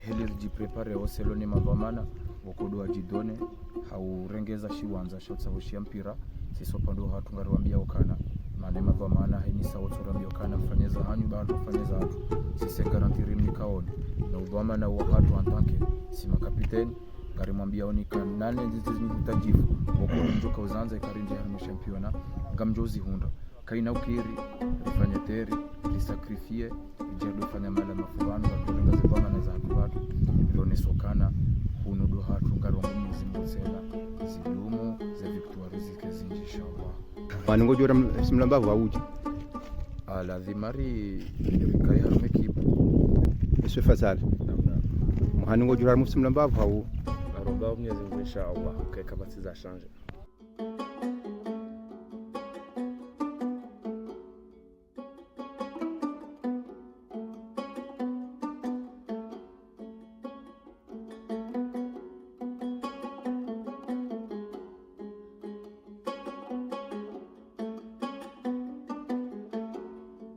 heli jiprepare oseloni mavamana wokodoa jidone haurengeza shiwanza shotsavushia mpira sisopando hatungariwambia okana mane mavamana heni sawotsura okana mfanyeza hanyu bantu mfanyeza hatu sise garantiri mikaoni na udhamana wa hatu antanke sima kapiteni ngarimwambia onika nane nzizi utajifu wokodo njoka uzanza ikarinje harimo championa ngamjozi hunda kaina ukiri rifanye teri lisakrifie ijado fanya mala mafurano wakurenga zivama na za hatu watu ilone sokana hunudu hatu ngarongo mzimuzela zidumu za victoire zike zinji inshallah waningo jora simlambavu auji ala dhimari rikai harume kipu isu fasali waningo jora simlambavu au aromba mnyezi inshallah keka batiza change